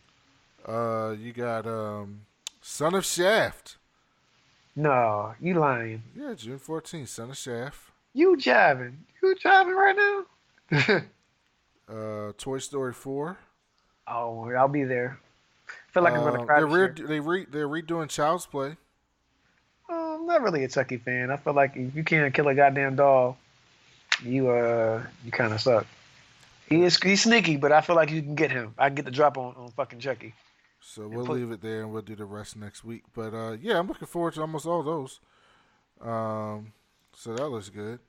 You got Son of Shaft. No, you lying. Yeah, June 14th, Son of Shaft. You jiving. You jiving right now? Toy Story 4. Oh, I'll be there. I feel like I'm going to cry. They're redoing Child's Play. I'm not really a Chucky fan. I feel like if you can't kill a goddamn doll, you kind of suck. He's sneaky, but I feel like you can get him. I can get the drop on fucking Chucky. So we'll leave it there and we'll do the rest next week. But yeah, I'm looking forward to almost all those. So that looks good.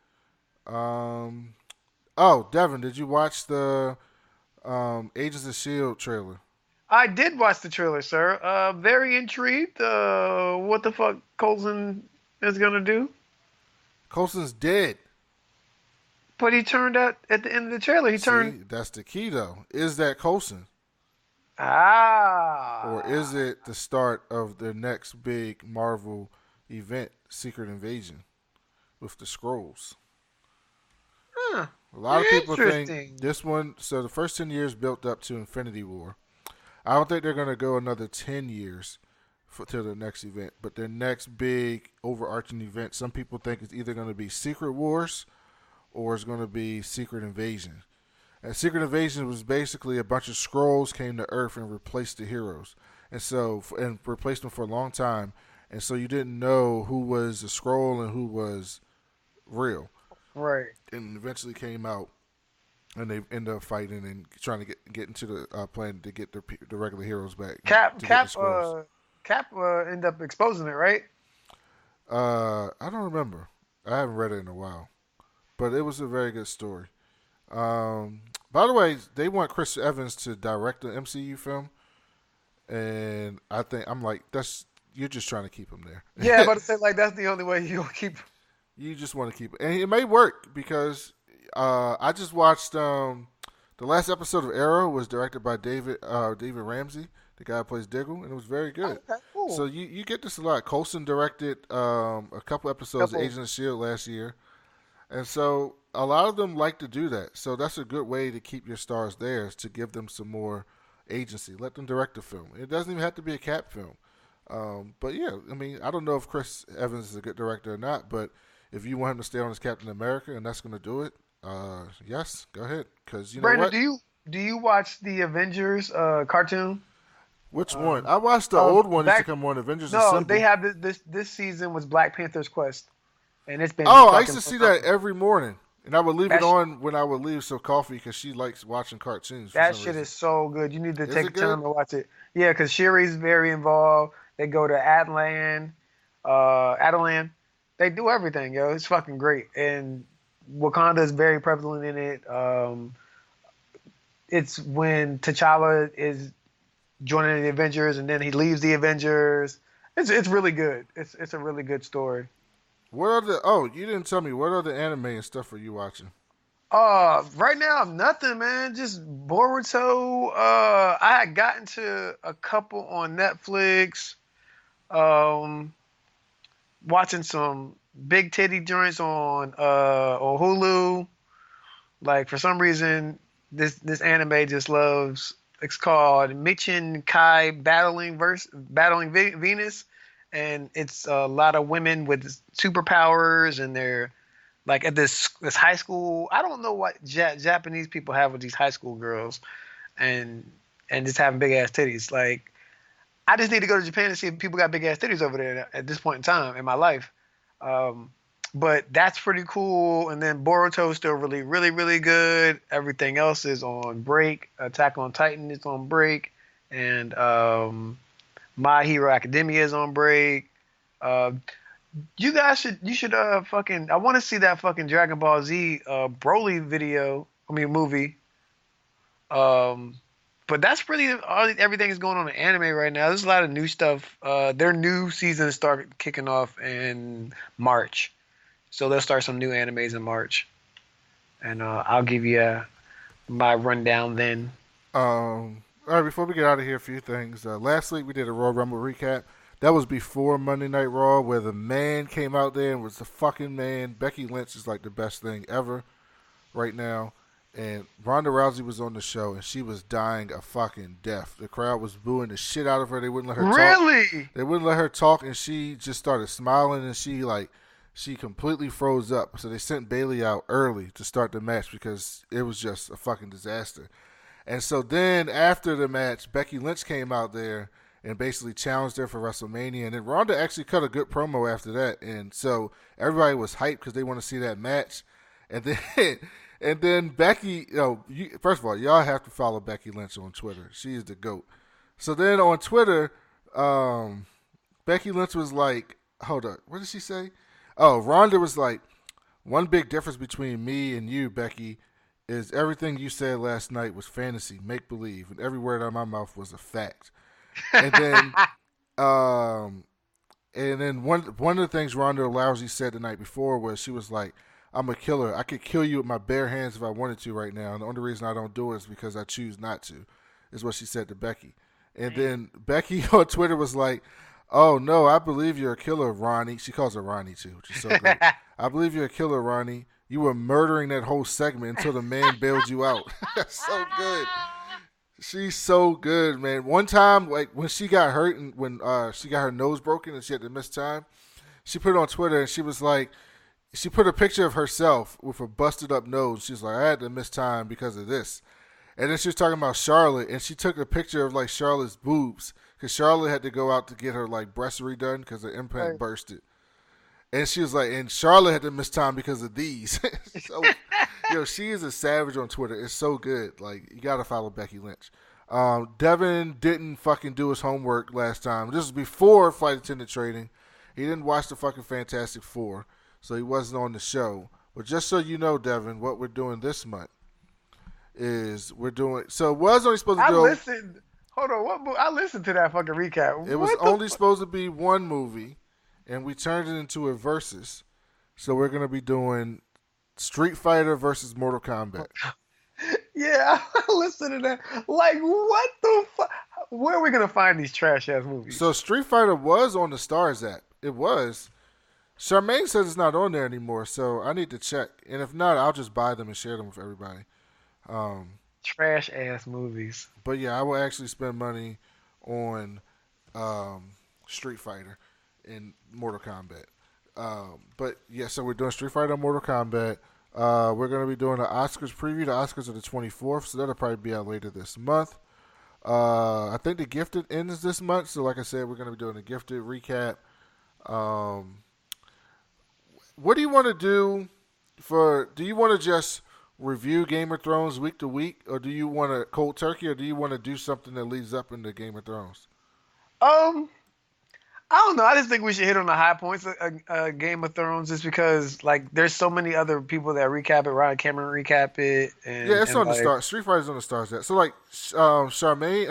Oh, Devin, did you watch the Agents of S.H.I.E.L.D. trailer? I did watch the trailer, sir. Very intrigued. What the fuck Coulson is gonna do? Coulson's dead. But he turned out at the end of the trailer. That's the key, though. Is that Coulson? Or is it the start of the next big Marvel event, Secret Invasion, with the Skrulls? Huh. A lot of people think this one. So the first 10 years built up to Infinity War. I don't think they're going to go another 10 years to the next event. But their next big overarching event, some people think it's either going to be Secret Wars or it's going to be Secret Invasion. And Secret Invasion was basically a bunch of Skrulls came to Earth and replaced the heroes. And replaced them for a long time. And so you didn't know who was a Skrull and who was real. Right. And eventually came out, and they ended up fighting and trying to get into the plan to get the regular heroes back. Cap ended up exposing it, right? I don't remember. I haven't read it in a while, but it was a very good story. By the way, they want Chris Evans to direct the MCU film, and I'm like, you're just trying to keep him there. Yeah, but to say like that's the only way you gonna keep. You just want to keep it, and it may work because I just watched the last episode of Arrow was directed by David Ramsey, the guy who plays Diggle, and it was very good. Okay, cool. So you get this a lot. Coulson directed a couple episodes of Agents of S.H.I.E.L.D. last year, and so a lot of them like to do that. So that's a good way to keep your stars there, is to give them some more agency. Let them direct the film. It doesn't even have to be a Cap film. But yeah, I mean, I don't know if Chris Evans is a good director or not, but if you want him to stay on as Captain America and that's going to do it, yes, go ahead. Because you know Brandon, what? do you watch the Avengers cartoon? Which one? I watched the old one. Used to come on Avengers Assemble. No, they have this season was Black Panther's Quest, and it's been. Oh, I used to see that every morning, and I would leave it on when I would leave some coffee because she likes watching cartoons. That shit is so good. You need to take time to watch it. Yeah, because Shuri's very involved. They go to Atlan. They do everything, yo. It's fucking great, and Wakanda is very prevalent in it. It's when T'Challa is joining the Avengers, and then he leaves the Avengers. It's really good. It's a really good story. What are the? Oh, you didn't tell me. What other anime and stuff are you watching? Right now nothing, man. Just Boruto. I had gotten to a couple on Netflix. Watching some big titty joints on Hulu. Like for some reason, this anime just loves. It's called Michin Kai Battling Venus, and it's a lot of women with superpowers, and they're like at this high school. I don't know what Japanese people have with these high school girls, and just having big ass titties. Like I just need to go to Japan and see if people got big ass titties over there at this point in time in my life. But that's pretty cool. And then Boruto is still really, really, really good. Everything else is on break. Attack on Titan is on break. And My Hero Academia is on break. You guys should fucking, I want to see that fucking Dragon Ball Z Broly movie. But that's really everything is going on in anime right now. There's a lot of new stuff. Their new season started kicking off in March. So they'll start some new animes in March. And I'll give you my rundown then. All right, before we get out of here, a few things. Last week we did a Royal Rumble recap. That was before Monday Night Raw, where the man came out there and was the fucking man. Becky Lynch is like the best thing ever right now. And Ronda Rousey was on the show, and she was dying a fucking death. The crowd was booing the shit out of her. They wouldn't let her talk. Really? They wouldn't let her talk, and she just started smiling, and she completely froze up. So they sent Bayley out early to start the match because it was just a fucking disaster. And so then after the match, Becky Lynch came out there and basically challenged her for WrestleMania. And then Ronda actually cut a good promo after that. And so everybody was hyped because they want to see that match. And then Becky, first of all, y'all have to follow Becky Lynch on Twitter. She is the GOAT. So then on Twitter, Becky Lynch was like, hold up, what did she say? Oh, Ronda was like, one big difference between me and you, Becky, is everything you said last night was fantasy, make-believe, and every word out of my mouth was a fact. And then one of the things Ronda Rousey said the night before was she was like, I'm a killer. I could kill you with my bare hands if I wanted to right now. And the only reason I don't do it is because I choose not to, is what she said to Becky. And then Becky on Twitter was like, oh, no, I believe you're a killer, Ronnie. She calls her Ronnie, too, which is so great. I believe you're a killer, Ronnie. You were murdering that whole segment until the man bailed you out. So good. She's so good, man. One time, like when she got hurt and when she got her nose broken and she had to miss time, she put it on Twitter and she was like, she put a picture of herself with a busted up nose. She's like, I had to miss time because of this. And then she was talking about Charlotte, and she took a picture of like Charlotte's boobs because Charlotte had to go out to get her like breast redone because her implant bursted. And she was like, and Charlotte had to miss time because of these. So, she is a savage on Twitter. It's so good. Like, you got to follow Becky Lynch. Devin didn't fucking do his homework last time. This was before flight attendant training. He didn't watch the fucking Fantastic Four, so he wasn't on the show. But just so you know, Devin, what we're doing this month is so it was only supposed to go. Hold on, what movie? I listened to that fucking recap. It was only supposed to be one movie, and we turned it into a versus. So we're going to be doing Street Fighter versus Mortal Kombat. Yeah, I listened to that. Like, what the fuck? Where are we going to find these trash-ass movies? So Street Fighter was on the Stars app. It was. Charmaine says it's not on there anymore, so I need to check. And if not, I'll just buy them and share them with everybody. Trash-ass movies. But yeah, I will actually spend money on Street Fighter and Mortal Kombat. But yeah, so we're doing Street Fighter and Mortal Kombat. We're going to be doing an Oscars preview. The Oscars are the 24th, so that'll probably be out later this month. I think The Gifted ends this month, so like I said, we're going to be doing a Gifted recap. What do you want to do do you want to just review Game of Thrones week to week, or do you want to cold turkey, or do you want to do something that leads up into Game of Thrones? I don't know. I just think we should hit on the high points of Game of Thrones, just because like there's so many other people that recap it. Ryan Cameron recap it. And, yeah, it's on the Stars. Street Fighter's on the Stars. So like Stephanie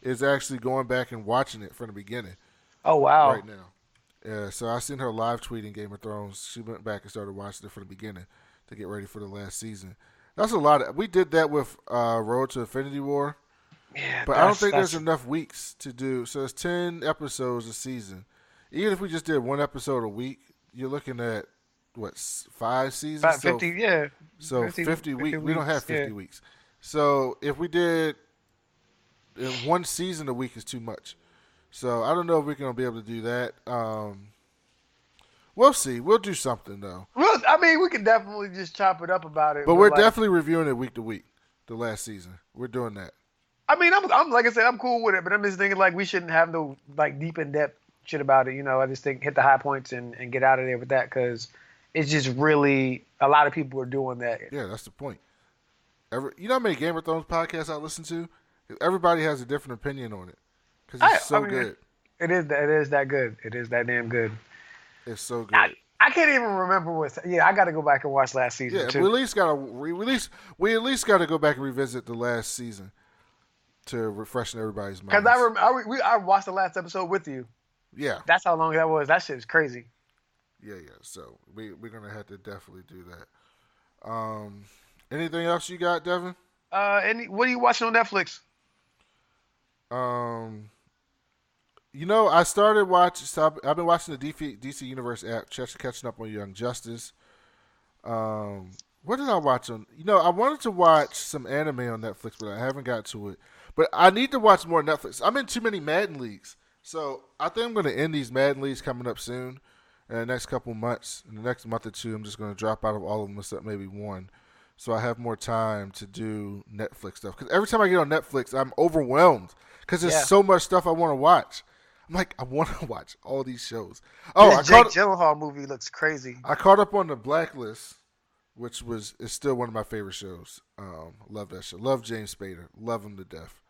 is actually going back and watching it from the beginning. Oh wow! Right now, yeah. So I seen her live tweeting Game of Thrones. She went back and started watching it from the beginning to get ready for the last season. That's a lot. We did that with Road to Infinity War. Yeah, but I don't think there's enough weeks to do. So it's 10 episodes a season. Even if we just did one episode a week, you're looking at, 5 seasons? About 50, yeah. So 50 weeks. We don't have 50 weeks. So if we did one season a week is too much. So I don't know if we're going to be able to do that. We'll see. We'll do something, though. Well, I mean, we can definitely just chop it up about it. But we're definitely reviewing it week to week, the last season. We're doing that. I mean, I'm like I said, I'm cool with it, but I'm just thinking like we shouldn't have no like deep in depth shit about it. I just think hit the high points and get out of there with that, because it's just really a lot of people are doing that. Yeah, that's the point. You know how many Game of Thrones podcasts I listen to? Everybody has a different opinion on it because it's so good. It is that good. It is that damn good. It's so good. I can't even remember what. Yeah, I got to go back and watch last season. Yeah, too. we at least got to go back and revisit the last season to refresh everybody's mind. Because I watched the last episode with you. Yeah. That's how long that was. That shit is crazy. Yeah. So we're going to have to definitely do that. Anything else you got, Devin? What are you watching on Netflix? I started watching. So I've been watching the DC Universe app, catching up on Young Justice. What did I watch on? I wanted to watch some anime on Netflix, but I haven't got to it. But I need to watch more Netflix. I'm in too many Madden leagues, so I think I'm going to end these Madden leagues coming up soon. In the next couple months, in the next month or two, I'm just going to drop out of all of them except maybe one, so I have more time to do Netflix stuff. Because every time I get on Netflix, I'm overwhelmed because there's so much stuff I want to watch. I'm like, I want to watch all these shows. Oh, the Jake Gyllenhaal movie looks crazy. I caught up on The Blacklist, which is still one of my favorite shows. Love that show. Love James Spader. Love him to death.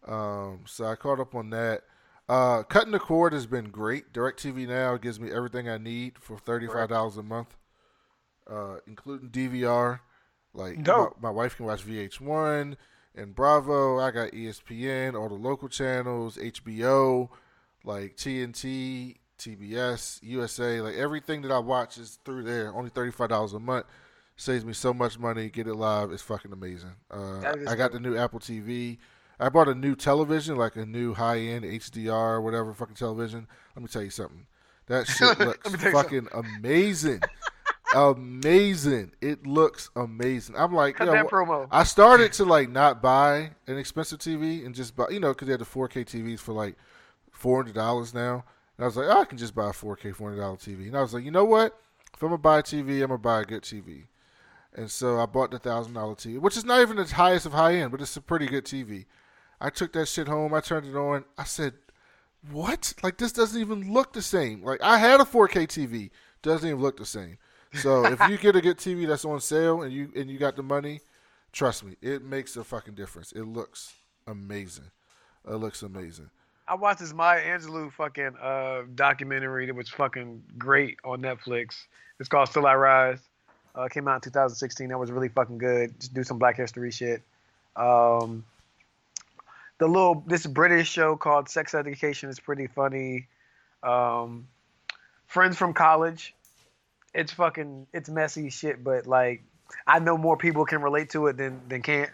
So I caught up on that. Cutting the Cord has been great. DirecTV Now gives me everything I need for $35 a month, including DVR. Like my wife can watch VH1 and Bravo. I got ESPN, all the local channels, HBO, like TNT, TBS, USA. Like everything that I watch is through there. Only $35 a month. Saves me so much money. Get it live. It's fucking amazing. I got the new Apple TV. I bought a new television, like a new high-end HDR, whatever fucking television. Let me tell you something. That shit looks fucking amazing. Amazing. It looks amazing. I'm like, promo. I started to like not buy an expensive TV and just buy, because they had the 4K TVs for like $400 now. And I was like, I can just buy a 4K $400 TV. And I was like, you know what? If I'm going to buy a TV, I'm going to buy a good TV. And so I bought the $1,000 TV, which is not even the highest of high-end, but it's a pretty good TV. I took that shit home. I turned it on. I said, what? Like, this doesn't even look the same. Like, I had a 4K TV. Doesn't even look the same. So if you get a good TV that's on sale and you got the money, trust me, it makes a fucking difference. It looks amazing. It looks amazing. I watched this Maya Angelou fucking documentary that was fucking great on Netflix. It's called Still I Rise. Came out in 2016. That was really fucking good. Just do some Black History shit. This British show called Sex Education is pretty funny. Friends from College. It's messy shit, but like I know more people can relate to it than can't.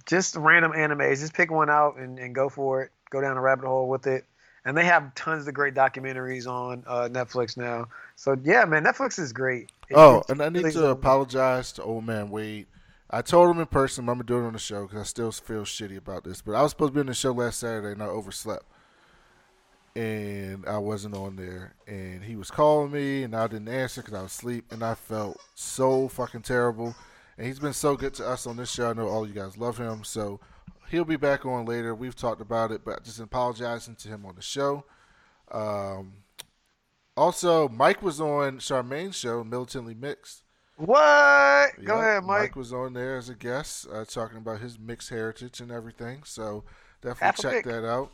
Just random animes. Just pick one out and go for it. Go down a rabbit hole with it. And they have tons of great documentaries on Netflix now. So yeah, man, Netflix is great. And I need to apologize to old man Wade. I told him in person I'm gonna do it on the show because I still feel shitty about this. But I was supposed to be on the show last Saturday and I overslept. And I wasn't on there, and he was calling me, and I didn't answer because I was asleep, and I felt so fucking terrible. And he's been so good to us on this show. I know all you guys love him, so he'll be back on later. We've talked about it, but just apologizing to him on the show. Also, Mike was on Charmaine's show, Militantly Mixed. What? Yep, Go ahead, Mike. Mike was on there as a guest, talking about his mixed heritage and everything, so definitely check that out.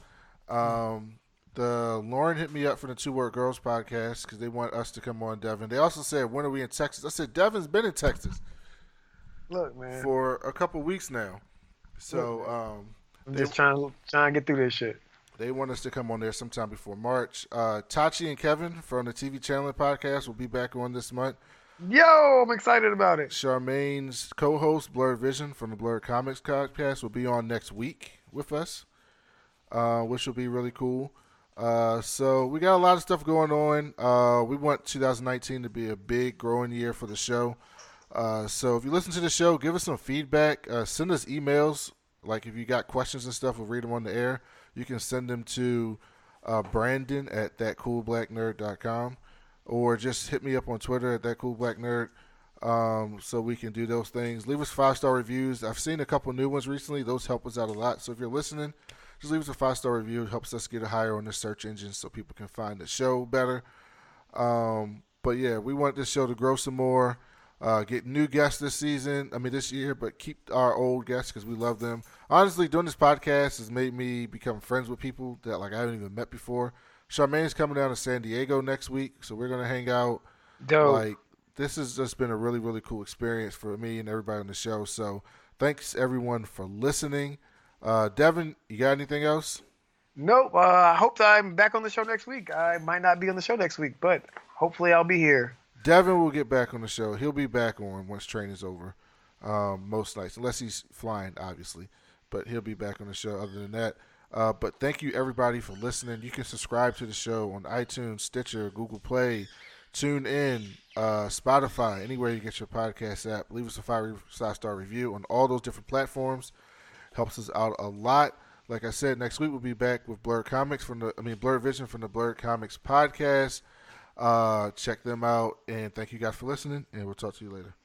Lauren hit me up for the Two Word Girls podcast because they want us to come on Devin. They also said, when are we in Texas? I said, Devin's been in Texas. Look, man. For a couple weeks now. So I'm just trying to get through this shit. They want us to come on there sometime before March. Tachi and Kevin from the TV Channel podcast will be back on this month. Yo, I'm excited about it. Charmaine's co-host, Blurred Vision from the Blurred Comics podcast, will be on next week with us, which will be really cool. So we got a lot of stuff going on. We want 2019 to be a big growing year for the show. So if you listen to the show, give us some feedback. Send us emails. Like if you got questions and stuff, we'll read them on the air. You can send them to Brandon at thatcoolblacknerd.com or just hit me up on Twitter at thatcoolblacknerd so we can do those things. Leave us 5-star reviews. I've seen a couple new ones recently. Those help us out a lot. So if you're listening, just leave us a 5-star review. It helps us get it higher on the search engine so people can find the show better. But yeah, we want this show to grow some more. Get new guests this year, but keep our old guests because we love them. Honestly, doing this podcast has made me become friends with people that like I haven't even met before. Charmaine's coming down to San Diego next week, so we're gonna hang out. Dope. Like this has just been a really, really cool experience for me and everybody on the show. So thanks everyone for listening. Devin, you got anything else? Nope. I hope that I'm back on the show next week. I might not be on the show next week, but hopefully I'll be here. Devin will get back on the show. He'll be back on once training's over, most nights, unless he's flying, obviously. But he'll be back on the show other than that. But thank you, everybody, for listening. You can subscribe to the show on iTunes, Stitcher, Google Play, TuneIn, Spotify, anywhere you get your podcast app. Leave us a 5-star review on all those different platforms. Helps us out a lot. Like I said, next week we'll be back with Blurred Vision from the Blurred Comics podcast. Check them out, and thank you guys for listening, and we'll talk to you later.